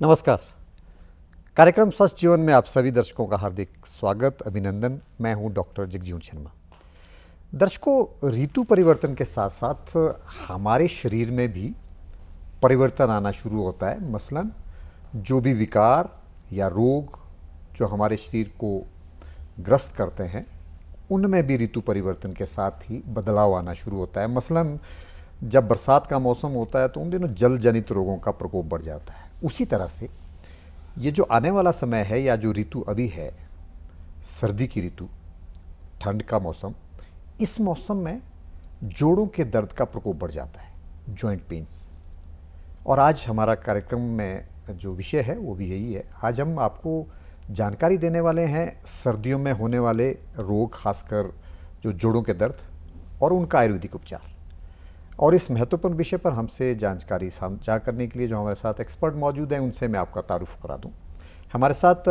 नमस्कार। कार्यक्रम स्वस्थ जीवन में आप सभी दर्शकों का हार्दिक स्वागत, अभिनंदन। मैं हूं डॉक्टर जगजीवन शर्मा। दर्शकों, ऋतु परिवर्तन के साथ साथ हमारे शरीर में भी परिवर्तन आना शुरू होता है। मसलन जो भी विकार या रोग जो हमारे शरीर को ग्रस्त करते हैं, उनमें भी ऋतु परिवर्तन के साथ ही बदलाव आना शुरू होता है। मसलन जब बरसात का मौसम होता है तो उन दिनों जल जनित रोगों का प्रकोप बढ़ जाता है। उसी तरह से ये जो आने वाला समय है या जो ऋतु अभी है, सर्दी की ऋतु, ठंड का मौसम, इस मौसम में जोड़ों के दर्द का प्रकोप बढ़ जाता है, जॉइंट पेन्स। और आज हमारा कार्यक्रम में जो विषय है वो भी यही है। आज हम आपको जानकारी देने वाले हैं सर्दियों में होने वाले रोग, खासकर जो जोड़ों के दर्द और उनका आयुर्वेदिक उपचार। और इस महत्वपूर्ण विषय पर हमसे जानकारी साझा करने के लिए जो हमारे साथ एक्सपर्ट मौजूद हैं, उनसे मैं आपका तारुफ करा दूं। हमारे साथ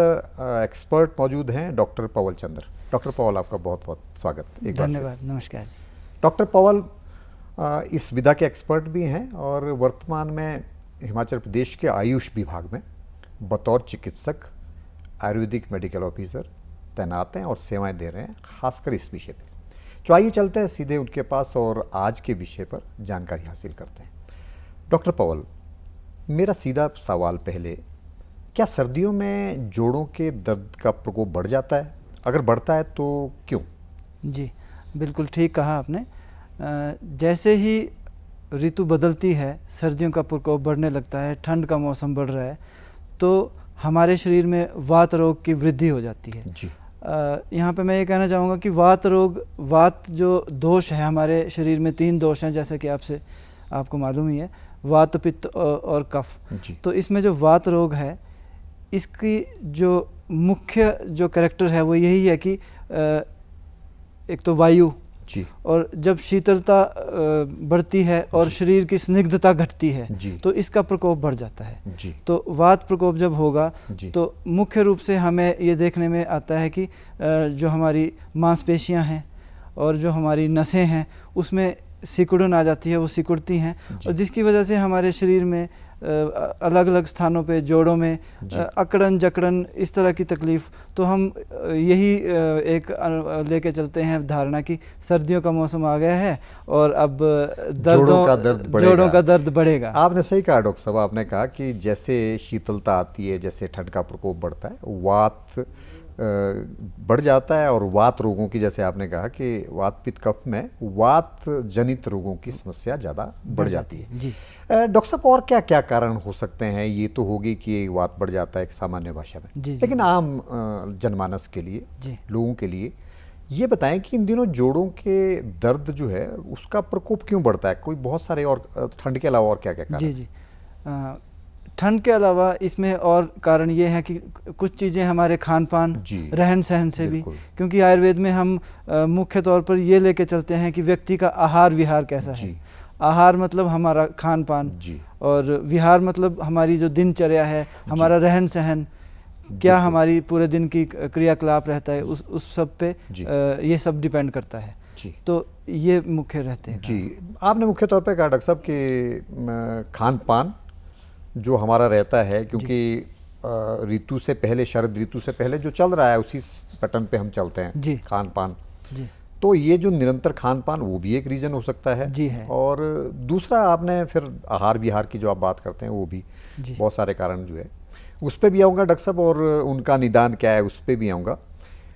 एक्सपर्ट मौजूद हैं डॉक्टर पवल चंद्र। डॉक्टर पवल, आपका बहुत बहुत स्वागत। एक धन्यवाद। नमस्कार जी। डॉक्टर पवल इस विधा के एक्सपर्ट भी हैं और वर्तमान में हिमाचल प्रदेश के आयुष विभाग में बतौर चिकित्सक, आयुर्वेदिक मेडिकल ऑफिसर तैनात हैं और सेवाएं दे रहे हैं, खासकर इस विषय पे। तो आइए चलते हैं सीधे उनके पास और आज के विषय पर जानकारी हासिल करते हैं। डॉक्टर पवल, मेरा सीधा सवाल पहले, क्या सर्दियों में जोड़ों के दर्द का प्रकोप बढ़ जाता है? अगर बढ़ता है तो क्यों? जी, बिल्कुल ठीक कहा आपने। जैसे ही ऋतु बदलती है, सर्दियों का प्रकोप बढ़ने लगता है, ठंड का मौसम बढ़ रहा है, तो हमारे शरीर में वात रोग की वृद्धि हो जाती है। जी। यहाँ पे मैं ये कहना चाहूँगा कि वात जो दोष है हमारे शरीर में, 3 दोष हैं, जैसे कि आपको मालूम ही है, वात, पित्त और कफ। तो इसमें जो वात रोग है, इसकी जो मुख्य जो कैरेक्टर है वो यही है कि एक तो वायु जी, और जब शीतलता बढ़ती है और शरीर की स्निग्धता घटती है तो इसका प्रकोप बढ़ जाता है जी। तो वात प्रकोप जब होगा तो मुख्य रूप से हमें ये देखने में आता है कि जो हमारी मांसपेशियां हैं और जो हमारी नसें हैं उसमें सिकुड़न आ जाती है, वो सिकुड़ती हैं, और जिसकी वजह से हमारे शरीर में अलग अलग स्थानों पे, जोड़ों में अकड़न जकड़न, इस तरह की तकलीफ़। तो हम यही एक लेके चलते हैं धारणा कि सर्दियों का मौसम आ गया है और अब जोड़ों का दर्द बढ़ेगा। आपने सही कहा डॉक्टर साहब। आपने कहा कि जैसे शीतलता आती है, जैसे ठंड का प्रकोप बढ़ता है, वात बढ़ जाता है और वात रोगों की, जैसे आपने कहा कि वात पित्त कफ में वात जनित रोगों की समस्या ज़्यादा बढ़ जाती है जी। डॉक्टर साहब, और क्या क्या कारण हो सकते हैं? ये तो होगी कि वात बढ़ जाता है एक सामान्य भाषा में जी, लेकिन आम जनमानस के लिए, लोगों के लिए ये बताएं कि इन दिनों जोड़ों के दर्द जो है उसका प्रकोप क्यों बढ़ता है? कोई बहुत सारे, और ठंड के अलावा और क्या क्या कारण? जी, ठंड के अलावा इसमें और कारण ये है कि कुछ चीज़ें हमारे खान पान, रहन सहन से भी, क्योंकि आयुर्वेद में हम मुख्य तौर पर ये लेके चलते हैं कि व्यक्ति का आहार विहार कैसा है। आहार मतलब हमारा खान पान, और विहार मतलब हमारी जो दिनचर्या है, हमारा रहन सहन, क्या हमारी पूरे दिन की क्रियाकलाप रहता है, उस सब पे ये सब डिपेंड करता है। तो ये मुख्य रहते हैं जी। आपने मुख्य तौर पे कहा डॉक्टर साहब कि खान पान जो हमारा रहता है, क्योंकि ऋतु से पहले, शरद ऋतु से पहले जो चल रहा है उसी पैटर्न पे हम चलते हैं, खान पान। तो ये जो निरंतर खान पान, वो भी एक रीज़न हो सकता है जी है। और दूसरा आपने फिर आहार विहार की जो आप बात करते हैं वो भी बहुत सारे कारण जो है, उस पर भी आऊँगा डॉक्टर साहब, और उनका निदान क्या है उस पर भी आऊँगा।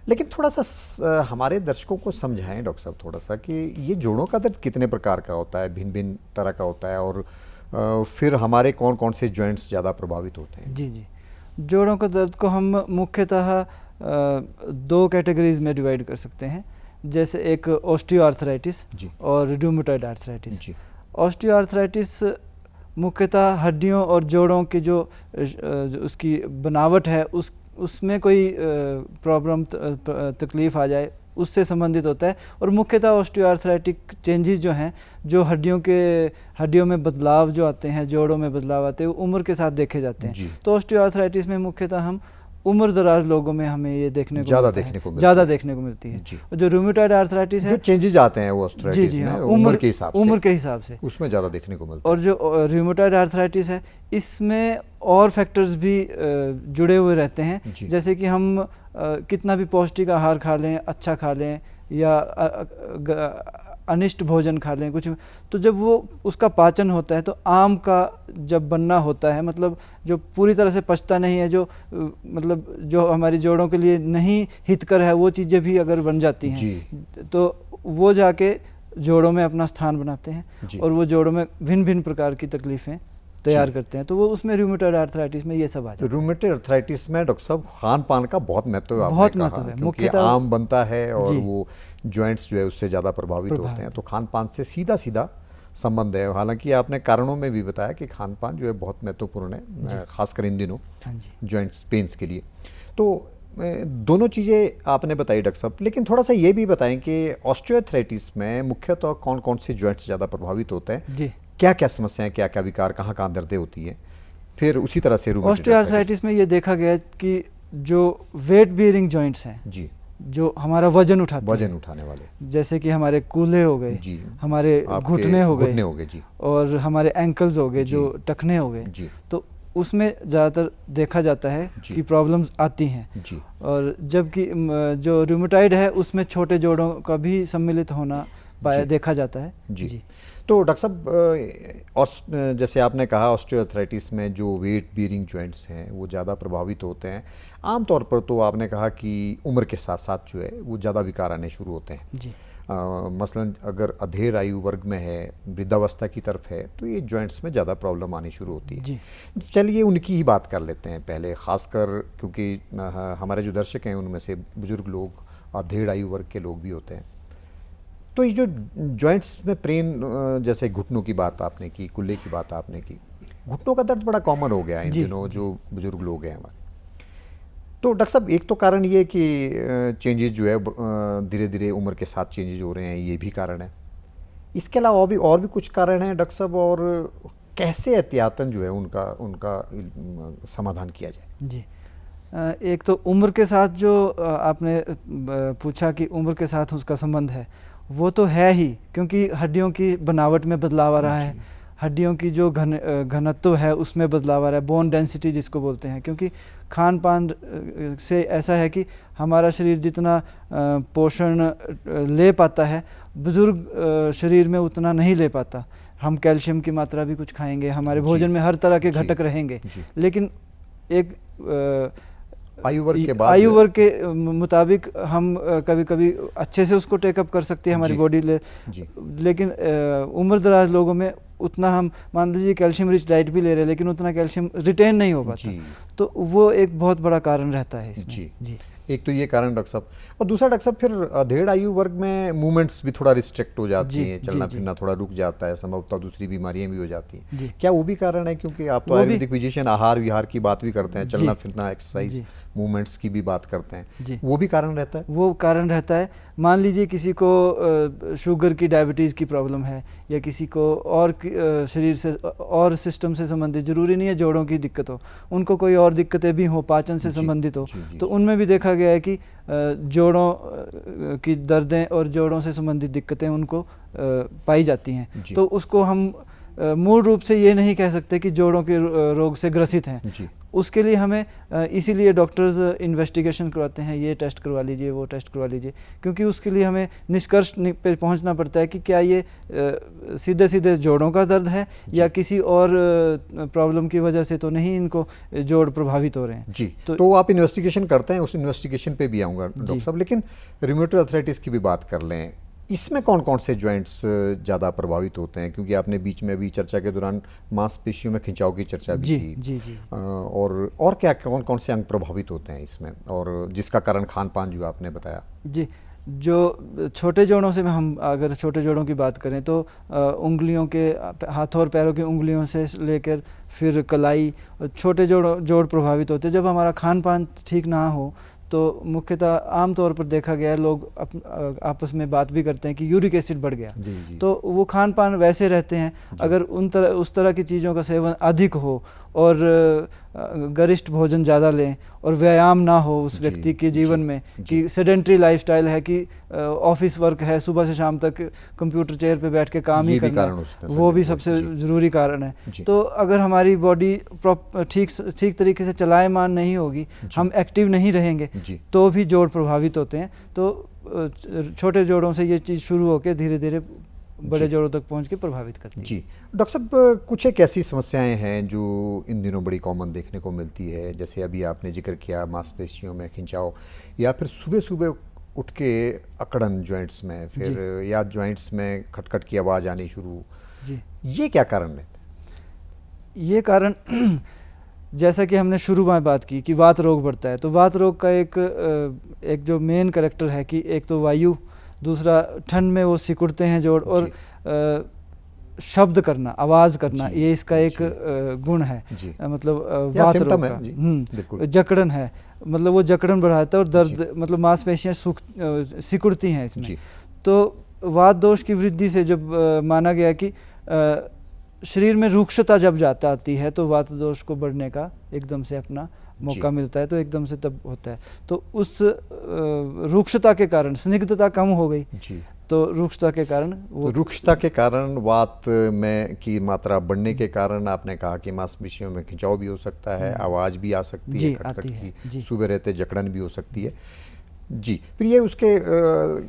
लेकिन थोड़ा सा हमारे दर्शकों को समझाएं डॉक्टर साहब थोड़ा सा कि ये जोड़ों का दर्द कितने प्रकार का होता है, भिन्न भिन्न तरह का होता है, और फिर हमारे कौन कौन से जॉइंट्स ज़्यादा प्रभावित होते हैं? जी, जोड़ों का दर्द को हम मुख्यतः 2 कैटेगरीज में डिवाइड कर सकते हैं, जैसे एक ऑस्टियोआर्थराइटिस और रूमेटॉइड आर्थराइटिस। ऑस्टियोआर्थराइटिस मुख्यतः हड्डियों और जोड़ों की जो उसकी बनावट है उसमें कोई प्रॉब्लम, तकलीफ़ आ जाए, उससे संबंधित होता है। और मुख्यतः ऑस्टियोआर्थराइटिक चेंजेस जो हैं, जो हड्डियों में बदलाव जो आते हैं, जोड़ों में बदलाव आते हैं, वो उम्र के साथ देखे जाते हैं। तो ऑस्टियोआर्थराइटिस में मुख्यतः हम उम्र दराज लोगों में हमें ये देखने को ज़्यादा देखने को मिलती है। और जो रूमेटॉइड आर्थराइटिस है, जो चेंजेस आते हैं वो ऑस्टियोआर्थराइटिस में उम्र के हिसाब से उसमें ज़्यादा देखने को मिलता है। और जो रूमेटॉइड आर्थराइटिस है, इसमें और फैक्टर्स भी जुड़े हुए रहते हैं, जैसे कि हम कितना भी पौष्टिक आहार खा लें, अच्छा खा लें, या अनिष्ट भोजन खा लें कुछ, तो जब वो उसका पाचन होता है, तो आम का जब बनना होता है, मतलब जो पूरी तरह से पचता नहीं है, जो मतलब जो हमारी जोड़ों के लिए नहीं हितकर है, वो चीज़ें भी अगर बन जाती हैं तो वो जाके जोड़ों में अपना स्थान बनाते हैं और वो जोड़ों में भिन्न भिन्न प्रकार की तकलीफ़ें तैयार करते हैं। तो वो उसमें रूमेटॉइड आर्थराइटिस में ये सब आ जाता है। रूमेटॉइड आर्थराइटिस में डॉक्टर साहब खान पान का बहुत महत्व है, बहुत महत्व है, मुख्यतः आम बनता है और वो जॉइंट्स जो है उससे ज़्यादा प्रभावित होते हैं, तो खान पान से सीधा सीधा संबंध है। हालांकि आपने कारणों में भी बताया कि खान पान जो है बहुत महत्वपूर्ण है, खासकर इन दिनों जॉइंट्स पेन्स के लिए। तो दोनों चीज़ें आपने बताई डॉक्टर साहब, लेकिन थोड़ा सा ये भी बताएं कि ऑस्टियोआर्थराइटिस में मुख्यतः कौन कौन से जॉइंट्स ज़्यादा प्रभावित होते हैं, क्या क्या समस्याएं, क्या क्या विकार, कहाँ कहाँ दर्दें होती हैं, फिर उसी तरह से ऑस्टियोआर्थराइटिस में ये देखा गया कि जो वेट बियरिंग जॉइंट्स हैं, जी, जो हमारा वजन उठाने वाले, जैसे कि हमारे कूल्हे हो गए, हमारे घुटने हो गए जी, और हमारे एंकल्स हो गए, जो टखने हो गए, तो उसमें ज़्यादातर देखा जाता है कि प्रॉब्लम्स आती हैं। और जबकि जो रूमेटॉइड है उसमें छोटे जोड़ों का भी सम्मिलित होना देखा जाता है। जी। तो डॉक्टर साहब, जैसे आपने कहा ऑस्टियोआर्थराइटिस में जो वेट बियरिंग जॉइंट्स हैं वो ज़्यादा प्रभावित होते हैं। आमतौर पर तो आपने कहा कि उम्र के साथ साथ जो है वो ज़्यादा विकार आने शुरू होते हैं। जी। मसलन अगर अधेड़ आयु वर्ग में है, वृद्धावस्था की तरफ है, तो ये जॉइंट्स में ज़्यादा प्रॉब्लम आनी शुरू होती है। जी। चलिए उनकी ही बात कर लेते हैं पहले, ख़ासकर क्योंकि हमारे जो दर्शक हैं उनमें से बुज़ुर्ग लोग, अधेड़ आयु वर्ग के लोग भी होते हैं। तो ये जो जॉइंट्स में पेन, जैसे घुटनों की बात आपने की, कुल्ले की बात आपने की, घुटनों का दर्द बड़ा कॉमन हो गया है इन दिनों जो बुज़ुर्ग लोग हैं हमारे। तो डॉक्टर साहब, एक तो कारण ये कि चेंजेस जो है धीरे धीरे उम्र के साथ चेंजेस हो रहे हैं, ये भी कारण है। इसके अलावा और भी कुछ कारण हैं डॉक्टर साहब, और कैसे एहतियातन जो है उनका समाधान किया जाए? जी, एक तो उम्र के साथ जो आपने पूछा कि उम्र के साथ उसका संबंध है, वो तो है ही, क्योंकि हड्डियों की बनावट में बदलाव आ रहा है, हड्डियों की जो घनत्व है उसमें बदलाव आ रहा है, बोन डेंसिटी जिसको बोलते हैं, क्योंकि खान पान से ऐसा है कि हमारा शरीर जितना पोषण ले पाता है, बुज़ुर्ग शरीर में उतना नहीं ले पाता। हम कैल्शियम की मात्रा भी कुछ खाएंगे, हमारे भोजन में हर तरह के घटक रहेंगे, लेकिन एक आयु वर्ग के मुताबिक हम कभी कभी अच्छे से उसको टेकअप कर सकते हैं हमारी बॉडी लेकिन उम्र दराज लोगों में उतना, हम मान लीजिए कैल्शियम रिच डाइट भी ले रहे हैं, लेकिन उतना कैल्शियम रिटेन नहीं हो पाता, तो वो एक बहुत बड़ा कारण रहता है इसमें। जी। एक तो ये कारण डॉक्टर साहब, और दूसरा डॉक्टर साहब फिर अधेड़ आयु वर्ग में मूवमेंट्स भी थोड़ा रिस्ट्रिक्ट हो जाती हैं, चलना फिरना थोड़ा रुक जाता है, संभवतः दूसरी बीमारियां भी हो जाती हैं। क्या वो भी कारण है? क्योंकि आप तो आयुर्वेदिक फिजिशियन आहार विहार की बात भी करते हैं, चलना फिरना, एक्सरसाइज, मूवमेंट्स की भी बात करते हैं, वो भी कारण रहता है? वो कारण रहता है। मान लीजिए किसी को शुगर की, डायबिटीज़ की प्रॉब्लम है, या किसी को और शरीर से और सिस्टम से संबंधित, ज़रूरी नहीं है जोड़ों की दिक्कत हो, उनको कोई और दिक्कतें भी हो, पाचन से संबंधित हो, तो उनमें भी देखा गया है कि जोड़ों की दर्दें और जोड़ों से संबंधित दिक्कतें उनको पाई जाती हैं। तो उसको हम मूल रूप से ये नहीं कह सकते कि जोड़ों के रोग से ग्रसित हैं। उसके लिए हमें इसीलिए डॉक्टर्स इन्वेस्टिगेशन करवाते हैं, ये टेस्ट करवा लीजिए, वो टेस्ट करवा लीजिए, क्योंकि उसके लिए हमें निष्कर्ष पे पहुंचना पड़ता है कि क्या ये सीधे सीधे जोड़ों का दर्द है या किसी और प्रॉब्लम की वजह से तो नहीं इनको जोड़ प्रभावित हो रहे हैं। जी। तो आप इन्वेस्टिगेशन करते हैं, उस इन्वेस्टिगेशन पे भी आऊँगा डॉक्टर साहब, लेकिन रूमेटॉइड आर्थराइटिस की भी बात कर लें। इसमें कौन कौन से जॉइंट्स ज़्यादा प्रभावित होते हैं? क्योंकि आपने बीच में भी चर्चा के दौरान मांसपेशियों में खिंचाव की चर्चा भी की। जी। और क्या कौन कौन से अंग प्रभावित होते हैं इसमें, और जिसका कारण खान पान जो आपने बताया? जी, जो छोटे जोड़ों से हम अगर छोटे जोड़ों की बात करें तो उंगलियों के, हाथों और पैरों की उंगलियों से लेकर फिर कलाई, छोटे जोड़ प्रभावित होते हैं। जब हमारा खान पान ठीक ना हो तो मुख्यतः आमतौर पर देखा गया है, लोग आपस में बात भी करते हैं कि यूरिक एसिड बढ़ गया। जी। तो वो खान पान वैसे रहते हैं, अगर उस तरह की चीज़ों का सेवन अधिक हो और गरिष्ठ भोजन ज़्यादा लें और व्यायाम ना हो उस व्यक्ति के जीवन में, कि सेडेंट्री लाइफस्टाइल है, कि ऑफिस वर्क है, सुबह से शाम तक कंप्यूटर चेयर पे बैठ के काम ही करना, वो भी सबसे ज़रूरी कारण है। तो अगर हमारी बॉडी ठीक तरीके से चलायमान नहीं होगी, हम एक्टिव नहीं रहेंगे, तो भी जोड़ प्रभावित होते हैं। तो छोटे जोड़ों से ये चीज़ शुरू होकर धीरे धीरे बड़े जोड़ों तक पहुंच के प्रभावित करती है। जी डॉक्टर साहब, कुछ एक ऐसी समस्याएं हैं जो इन दिनों बड़ी कॉमन देखने को मिलती है, जैसे अभी आपने जिक्र किया मांसपेशियों में खिंचाव, या फिर सुबह सुबह उठ के अकड़न जॉइंट्स में, फिर या जॉइंट्स में खटखट की आवाज़ आनी शुरू। जी, ये क्या कारण है? ये कारण जैसा कि हमने शुरू में बात की कि वात रोग बढ़ता है, तो वात रोग का एक जो मेन करैक्टर है कि एक तो वायु, दूसरा ठंड में वो सिकुड़ते हैं जोड़, और शब्द करना, आवाज़ करना, ये इसका एक गुण है। मतलब वात रोग का जकड़न है, मतलब वो जकड़न बढ़ाता है और दर्द, मतलब मांसपेशियाँ सिकुड़ती हैं इसमें। तो वात दोष की वृद्धि से जब माना गया कि शरीर में रुक्षता जब आती है तो वात दोष को बढ़ने का एकदम से अपना मौका मिलता है, तो एकदम से तब होता है। तो उस रुक्षता के कारण स्निग्धता कम हो गई, तो रुक्षता के कारण वात में की मात्रा बढ़ने के कारण आपने कहा कि मांसपेशियों में खिंचाव भी हो सकता है, आवाज़ भी आ सकती है, खटखट की, सुबह रहते जकड़न भी हो सकती है। जी, फिर ये उसके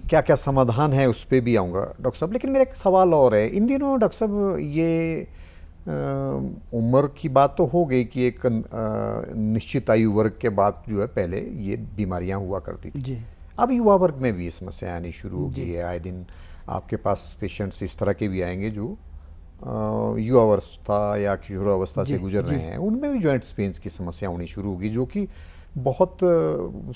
क्या क्या समाधान है उस पर भी आऊँगा डॉक्टर साहब। लेकिन मेरा एक सवाल और है, इन दिनों डॉक्टर साहब ये उम्र की बात तो हो गई कि एक निश्चित आयु वर्ग के बाद जो है पहले ये बीमारियां हुआ करती थी, अब युवा वर्ग में भी समस्याएं आनी शुरू हो गई है। आए दिन आपके पास पेशेंट्स इस तरह के भी आएंगे जो युवावस्था या किशोरावस्था से गुजर रहे हैं, उनमें भी जॉइंट्स पेन्स की समस्या होनी शुरू होगी, जो कि बहुत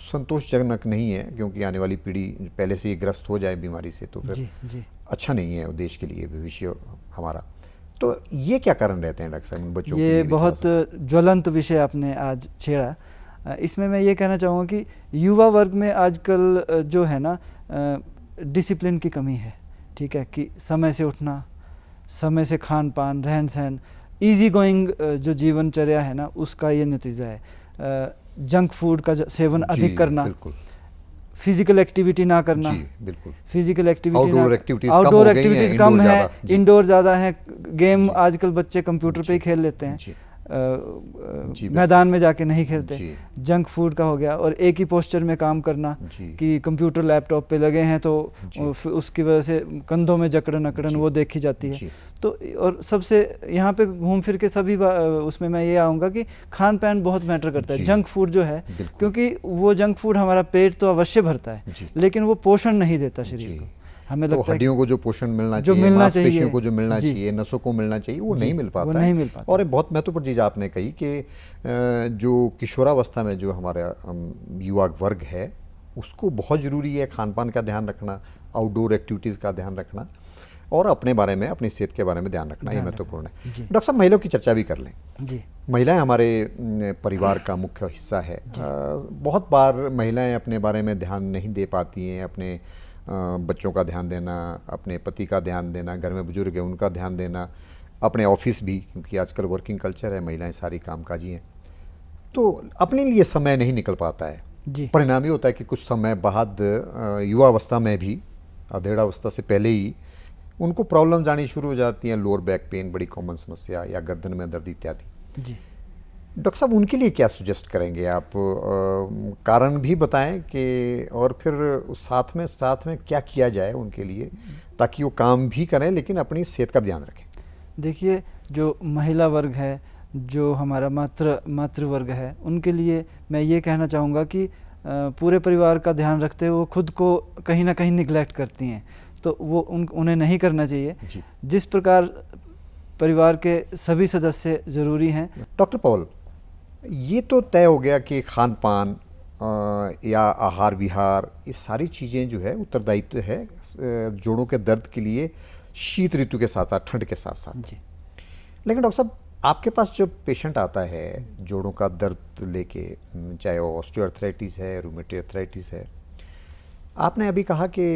संतोषजनक नहीं है, क्योंकि आने वाली पीढ़ी पहले से ही ग्रस्त हो जाए बीमारी से तो फिर अच्छा नहीं है देश के लिए भविष्य हमारा। तो ये क्या कारण रहते हैं डॉक्टर साहब बच्चों के लिए? ये बहुत ज्वलंत विषय आपने आज छेड़ा। इसमें मैं ये कहना चाहूँगा कि युवा वर्ग में आजकल जो है ना डिसिप्लिन की कमी है, ठीक है, कि समय से उठना, समय से खान पान, रहन सहन, ईजी गोइंग जो जीवनचर्या है ना, उसका ये नतीजा है। जंक फूड का सेवन अधिक करना, फिजिकल एक्टिविटी ना करना, फिजिकल एक्टिविटी आउटडोर एक्टिविटीज़ कम है, इंडोर ज़्यादा है, गेम आजकल बच्चे कंप्यूटर पे ही खेल लेते हैं, मैदान में जाके नहीं खेलते। जंक फूड का हो गया, और एक ही पोस्चर में काम करना कि कंप्यूटर लैपटॉप पे लगे हैं तो उसकी वजह से कंधों में जकड़न अकड़न वो देखी जाती है। तो और सबसे यहाँ पे घूम फिर के सभी उसमें मैं ये आऊँगा कि खान पान बहुत मैटर करता है। जंक फूड जो है, क्योंकि वो जंक फूड हमारा पेट तो अवश्य भरता है, लेकिन वो पोषण नहीं देता शरीर को। हमें लगता है हड्डियों को जो पोषण मिलना चाहिए, मांसपेशियों को जो मिलना चाहिए, नसों को मिलना चाहिए, वो नहीं मिल पाता है। और बहुत महत्वपूर्ण चीज़ आपने कही कि जो किशोरावस्था में जो हमारा युवा वर्ग है उसको बहुत ज़रूरी है खान पान का ध्यान रखना, आउटडोर एक्टिविटीज़ का ध्यान रखना, और अपने बारे में, अपनी सेहत के बारे में ध्यान रखना, ये महत्वपूर्ण है। डॉक्टर साहब, महिलाओं की चर्चा भी कर लें। महिलाएं हमारे परिवार का मुख्य हिस्सा है। बहुत बार महिलाएं अपने बारे में ध्यान नहीं दे पाती हैं, अपने बच्चों का ध्यान देना, अपने पति का ध्यान देना, घर में बुजुर्ग है उनका ध्यान देना, अपने ऑफिस भी, क्योंकि आजकल वर्किंग कल्चर है, महिलाएं सारी कामकाजी हैं, तो अपने लिए समय नहीं निकल पाता है। परिणाम ये होता है कि कुछ समय बाद युवावस्था में भी, अधेड़ावस्था से पहले ही उनको प्रॉब्लम आनी शुरू हो जाती हैं, लोअर बैक पेन बड़ी कॉमन समस्या, या गर्दन में दर्द इत्यादि। डॉक्टर साहब, उनके लिए क्या सुजेस्ट करेंगे आप? कारण भी बताएं कि, और फिर साथ में क्या किया जाए उनके लिए ताकि वो काम भी करें लेकिन अपनी सेहत का ध्यान रखें। देखिए, जो महिला वर्ग है, जो हमारा मातृ वर्ग है, उनके लिए मैं ये कहना चाहूँगा कि पूरे परिवार का ध्यान रखते हुए वो खुद को कहीं ना कहीं निगलेक्ट करती हैं, तो वो उन्हें नहीं करना चाहिए। जिस प्रकार परिवार के सभी सदस्य ज़रूरी हैं। डॉक्टर पॉल, ये तो तय हो गया कि खान पान या आहार विहार, ये सारी चीज़ें जो है उत्तरदायित्व है जोड़ों के दर्द के लिए शीत ऋतु के साथ साथ, ठंड के साथ साथ। लेकिन डॉक्टर साहब, आपके पास जब पेशेंट आता है जोड़ों का दर्द लेके, चाहे वो ऑस्टियोआर्थराइटिस है, रूमेटॉइड आर्थराइटिस है, आपने अभी कहा कि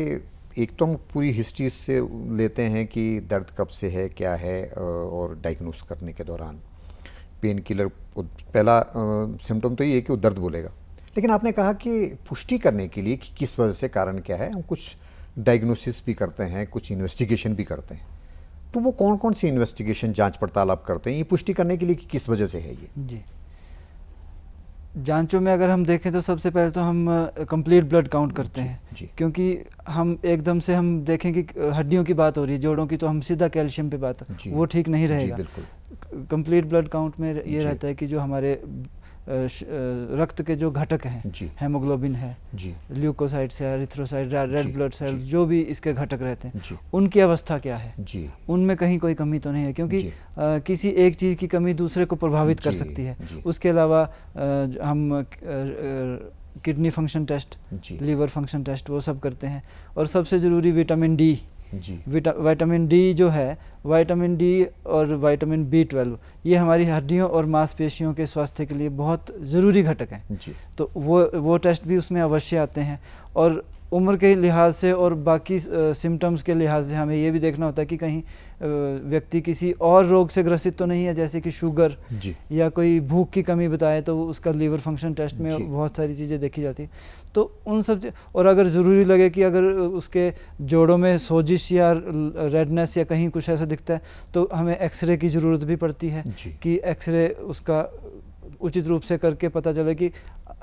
एक तो हम पूरी हिस्ट्री से लेते हैं कि दर्द कब से है, क्या है, और डायग्नोस करने के दौरान पेन किलर, पहला सिम्टम तो ये है कि वो दर्द बोलेगा। लेकिन आपने कहा कि पुष्टि करने के लिए कि किस वजह से, कारण क्या है, हम कुछ डायग्नोसिस भी करते हैं, कुछ इन्वेस्टिगेशन भी करते हैं। तो वो कौन कौन सी इन्वेस्टिगेशन, जांच पड़ताल आप करते हैं ये पुष्टि करने के लिए कि किस वजह से है ये? जी, जांचों में अगर हम देखें तो सबसे पहले तो हम कंप्लीट ब्लड काउंट करते हैं जी। क्योंकि हम एकदम से हम देखें कि हड्डियों की बात हो रही है, जोड़ों की, तो हम सीधा कैल्शियम पे बात, वो ठीक नहीं रहेगा। कंप्लीट ब्लड काउंट में ये रहता है कि जो हमारे रक्त के जो घटक हैं, हेमोग्लोबिन है, ल्यूकोसाइट्स है, एरिथ्रोसाइट, रेड ब्लड सेल्स, जो भी इसके घटक रहते हैं, उनकी अवस्था क्या है, उनमें कहीं कोई कमी तो नहीं है, क्योंकि किसी एक चीज़ की कमी दूसरे को प्रभावित कर सकती है। उसके अलावा हम kidney function test, liver function test, वो सब करते हैं। और सबसे ज़रूरी विटामिन डी, विटामिन डी जो है, विटामिन डी और विटामिन B12, ये हमारी हड्डियों और मांसपेशियों के स्वास्थ्य के लिए बहुत ज़रूरी घटक हैं। तो वो टेस्ट भी उसमें अवश्य आते हैं। और उम्र के लिहाज से और बाकी सिम्टम्स के लिहाज से हमें ये भी देखना होता है कि कहीं व्यक्ति किसी और रोग से ग्रसित तो नहीं है, जैसे कि शुगर या कोई भूख की कमी बताए तो उसका लीवर फंक्शन टेस्ट में बहुत सारी चीज़ें देखी जाती हैं। तो उन सब, और अगर ज़रूरी लगे कि अगर उसके जोड़ों में सोजिश या रेडनेस या कहीं कुछ ऐसा दिखता है तो हमें एक्सरे की ज़रूरत भी पड़ती है कि एक्सरे उसका उचित रूप से करके पता चले कि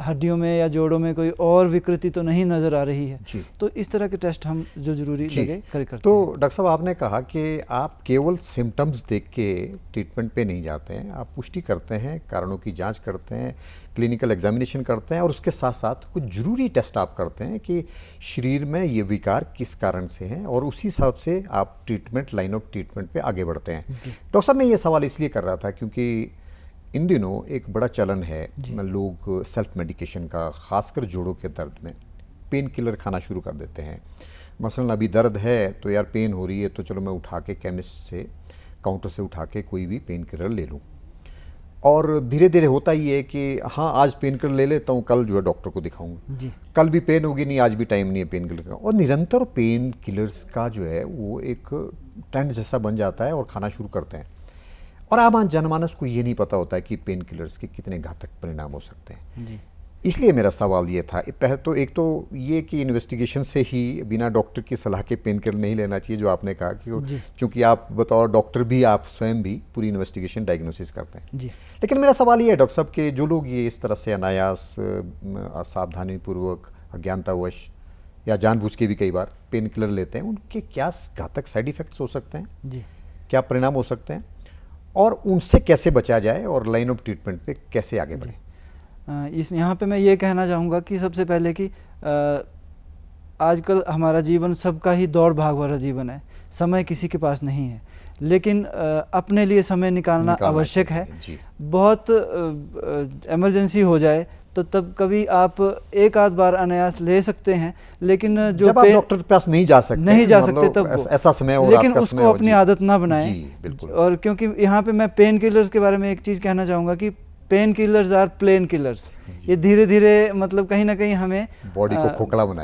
हड्डियों में या जोड़ों में कोई और विकृति तो नहीं नज़र आ रही है। तो इस तरह के टेस्ट हम जो ज़रूरी लगे करते हैं। तो डॉक्टर साहब, आपने कहा कि आप केवल सिम्टम्स देख के ट्रीटमेंट पे नहीं जाते हैं, आप पुष्टि करते हैं, कारणों की जांच करते हैं, क्लिनिकल एग्जामिनेशन करते हैं, और उसके साथ साथ कुछ ज़रूरी टेस्ट आप करते हैं कि शरीर में ये विकार किस कारण से हैं, और उसी हिसाब से आप ट्रीटमेंट, लाइन ऑफ ट्रीटमेंट पे आगे बढ़ते हैं। डॉक्टर साहब, मैं ये सवाल इसलिए कर रहा था क्योंकि इन दिनों एक बड़ा चलन है, लोग सेल्फ मेडिकेशन का, खासकर जोड़ों के दर्द में पेन किलर खाना शुरू कर देते हैं। मसलन अभी दर्द है तो यार पेन हो रही है तो चलो मैं उठा के केमिस्ट से, काउंटर से उठा के कोई भी पेन किलर ले लूँ, और धीरे धीरे होता ही है कि हाँ आज पेन किलर ले लेता हूँ, कल जो है डॉक्टर को दिखाऊंगा, कल भी पेन होगी, नहीं आज भी टाइम नहीं है पेन किलर का, और निरंतर पेन किलर्स का जो है वो एक ट्रेंड जैसा बन जाता है और खाना शुरू करते हैं। और आम जनमानस को ये नहीं पता होता है कि पेन किलर्स के कितने घातक परिणाम हो सकते हैं। इसलिए मेरा सवाल ये था, पहले तो एक तो ये कि इन्वेस्टिगेशन से ही बिना डॉक्टर की सलाह के पेन किलर नहीं लेना चाहिए, जो आपने कहा कि चूँकि आप बतौर डॉक्टर भी, आप स्वयं भी पूरी इन्वेस्टिगेशन, डायग्नोसिस करते हैं। लेकिन मेरा सवाल ये है डॉक्टर साहब कि जो लोग ये इस तरह से अनायास, असावधानीपूर्वक, अज्ञानतावश या जानबूझ के भी कई बार पेन किलर लेते हैं, उनके क्या घातक साइड इफ़ेक्ट्स हो सकते हैं, क्या परिणाम हो सकते हैं, और उनसे कैसे बचा जाए, और लाइन ऑफ ट्रीटमेंट पे कैसे आगे बढ़े? यहाँ पे मैं ये कहना चाहूँगा कि सबसे पहले कि आजकल हमारा जीवन सबका ही दौड़ भाग वाला जीवन है, समय किसी के पास नहीं है, लेकिन अपने लिए समय निकालना आवश्यक है। बहुत इमरजेंसी हो जाए तो तब कभी आप एक आध बार अनायास ले सकते हैं, लेकिन जो जब आप डॉक्टर के पास नहीं जा सकते तब ऐसा समय हो, लेकिन उसको अपनी आदत ना बनाएं। और क्योंकि यहाँ पे मैं पेन किलर्स के बारे में एक चीज़ कहना चाहूँगा कि pain killers are plain killers, ये धीरे धीरे मतलब कहीं ना कहीं हमें बॉडी को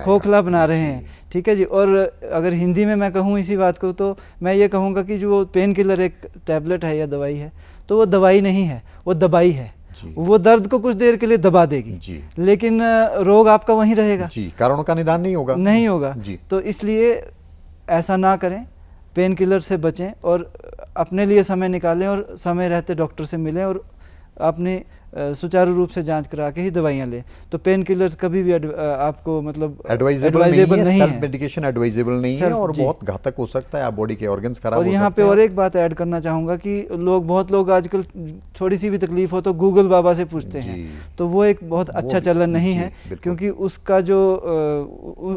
खोखला बना रहे हैं। ठीक है जी। और अगर हिंदी में मैं कहूँ इसी बात को, तो मैं ये कहूँगा कि जो पेन किलर एक टैबलेट है या दवाई है, तो वो दवाई नहीं है, वो दबाई है। वो दर्द को कुछ देर के लिए दबा देगी, लेकिन रोग आपका वहीं रहेगा, कारणों का निदान नहीं होगा। तो इसलिए ऐसा ना करें, पेन किलर से बचें और अपने लिए समय निकालें और समय रहते डॉक्टर से मिलें और अपनी सुचारू रूप से जांच करा के ही दवाइयाँ लें। तो पेन किलर्स कभी भी आपको मतलब एडवाइजेबल नहीं है, सेल्फ मेडिकेशन एडवाइजेबल नहीं है और बहुत घातक हो सकता है, आप बॉडी के ऑर्गन्स खराब हो सकते हैं। और यहाँ पे और एक बात ऐड करना चाहूँगा कि बहुत लोग आजकल थोड़ी सी भी तकलीफ हो तो गूगल बाबा से पूछते हैं, तो वो एक बहुत अच्छा चलन नहीं है, क्योंकि उसका जो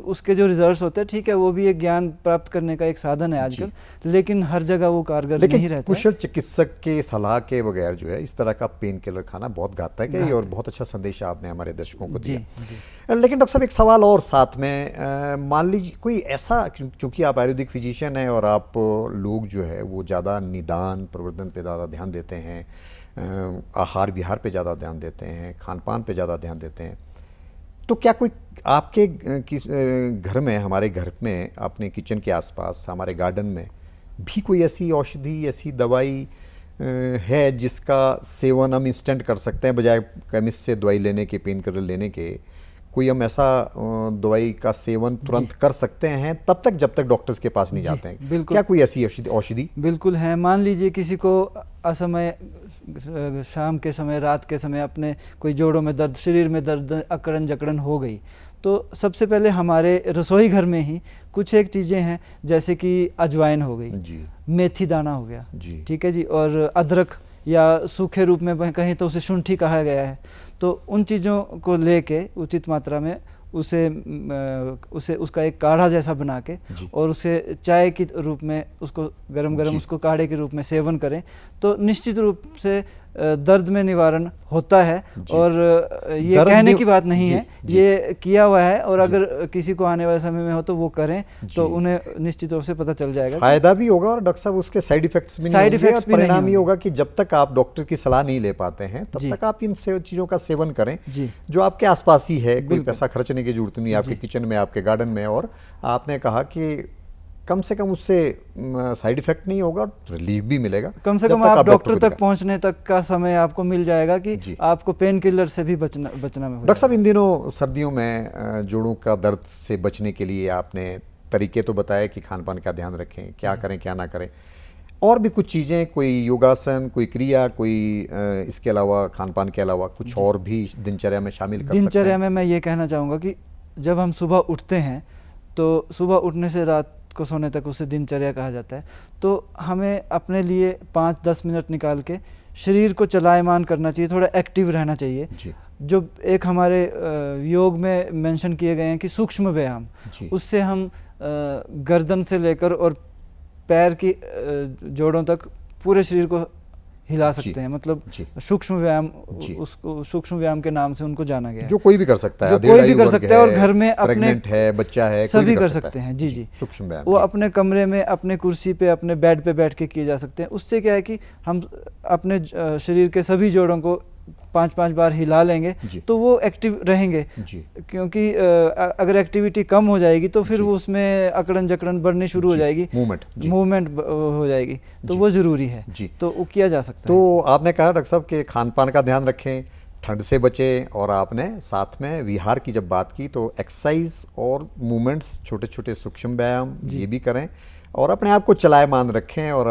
उसके जो रिजल्ट्स होते हैं, ठीक है, वो भी एक ज्ञान प्राप्त करने का एक साधन है आजकल, लेकिन हर जगह वो कारगर नहीं रहता। कुशल चिकित्सक के सलाह के बगैर जो है इस तरह का पेन किलर खाना बहुत घातक है, और बहुत अच्छा संदेश आपने हमारे दर्शकों को दिया। लेकिन डॉक्टर साहब, एक सवाल और साथ में, मान लीजिए कोई ऐसा, क्योंकि आप आयुर्वेदिक फिजिशियन हैं और आप लोग जो है वो ज़्यादा निदान प्रवर्धन पे ज़्यादा ध्यान देते हैं, आहार विहार पे ज़्यादा ध्यान देते हैं, खान पान पे ज़्यादा ध्यान देते हैं, तो क्या कोई आपके घर में, हमारे घर में, अपने किचन के आसपास, हमारे गार्डन में भी कोई ऐसी औषधि, ऐसी दवाई है जिसका सेवन हम इंस्टेंट कर सकते हैं बजाय केमिस्ट से दवाई लेने के, पेन किलर लेने के? कोई हम ऐसा दवाई का सेवन तुरंत कर सकते हैं तब तक जब तक डॉक्टर्स के पास नहीं जाते हैं? बिल्कुल। क्या कोई ऐसी औषधि? बिल्कुल है। मान लीजिए किसी को असमय, शाम के समय, रात के समय अपने कोई जोड़ों में दर्द, शरीर में दर्द, अकड़न जकड़न हो गई, तो सबसे पहले हमारे रसोई घर में ही कुछ एक चीज़ें हैं, जैसे कि अजवाइन हो गई जी, मेथी दाना हो गया, जी, ठीक है जी, और अदरक या सूखे रूप में कहीं तो उसे शुंठी कहा गया है। तो उन चीज़ों को लेके उचित मात्रा में उसे उसका एक काढ़ा जैसा बना के और उसे चाय के रूप में उसको गरम गरम उसको काढ़े के रूप में सेवन करें तो निश्चित रूप से दर्द में निवारण होता है। और ये कहने की बात नहीं है, ये किया हुआ है। और अगर किसी को आने वाले समय में हो तो वो करें तो उन्हें निश्चित रूप से पता चल जाएगा, फायदा भी होगा और डॉक्टर साहब उसके साइड इफेक्ट्स भी नहीं होंगे। परिणाम ये होगा कि जब तक आप डॉक्टर की सलाह नहीं ले पाते हैं तब तक आप इन चीज़ों का सेवन करें जो आपके आसपास ही है। कोई पैसा खर्चने की जरूरत नहीं, आपके किचन में, आपके गार्डन में। और आपने कहा कि कम से कम उससे साइड इफेक्ट नहीं होगा, रिलीफ भी मिलेगा। कम से कम आप डॉक्टर तक पहुंचने तक का समय आपको मिल जाएगा कि आपको पेन किलर से भी बचना में। डॉक्टर साहब, इन दिनों सर्दियों में जोड़ों का दर्द से बचने के लिए आपने तरीके तो बताए कि खान पान का ध्यान रखें, क्या करें क्या ना करें, और भी कुछ चीज़ें, कोई योगासन, कोई क्रिया, कोई इसके अलावा, खान पान के अलावा कुछ और भी दिनचर्या में शामिल कर सकते हैं? दिनचर्या में मैं ये कहना चाहूँगा कि जब हम सुबह उठते हैं तो सुबह उठने से रात को सोने तक उसे दिनचर्या कहा जाता है। तो हमें अपने लिए 5-10 मिनट निकाल के शरीर को चलायमान करना चाहिए, थोड़ा एक्टिव रहना चाहिए। जो एक हमारे योग में मेंशन किए गए हैं कि सूक्ष्म व्यायाम, उससे हम गर्दन से लेकर और पैर की जोड़ों तक पूरे शरीर को हिला सकते हैं। मतलब सूक्ष्म व्यायाम, उसको सूक्ष्म व्यायाम के नाम से उनको जाना गया है। जो कोई भी कर सकता है, जो कोई भी कर सकता है, और घर में अपने है, बच्चा है, सभी कर सकते हैं। जी, सूक्ष्म व्यायाम वो अपने कमरे में, अपने कुर्सी पे, अपने बेड पे बैठ के किए जा सकते हैं। उससे क्या है कि हम अपने शरीर के सभी जोड़ों को 5-5 बार हिला लेंगे तो वो एक्टिव रहेंगे। क्योंकि अगर एक्टिविटी कम हो जाएगी तो फिर वो उसमें अकड़न जकड़न बढ़नी शुरू हो जाएगी, मूवमेंट हो जाएगी, तो वो ज़रूरी है। तो वो किया जा सकता है। तो आपने कहा डॉक्टर साहब कि खान पान का ध्यान रखें, ठंड से बचें, और आपने साथ में विहार की जब बात की तो एक्सरसाइज और मूवमेंट्स, छोटे छोटे सूक्ष्म व्यायाम ये भी करें और अपने आप को चलायमान रखें, और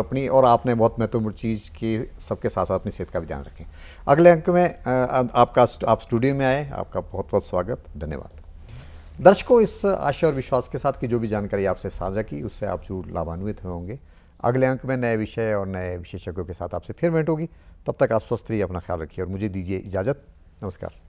आपने बहुत महत्वपूर्ण चीज़ की सबके साथ साथ अपनी सेहत का भी ध्यान रखें। अगले अंक में आप स्टूडियो में आए, आपका बहुत बहुत स्वागत, धन्यवाद। दर्शकों, इस आशा और विश्वास के साथ कि जो भी जानकारी आपसे साझा की उससे आप जरूर लाभान्वित हुए होंगे। अगले अंक में नए विषय और नए विशेषज्ञों के साथ आपसे फिर भेंट होगी। तब तक आप स्वस्थ रहिए, अपना ख्याल रखिए और मुझे दीजिए इजाज़त। नमस्कार।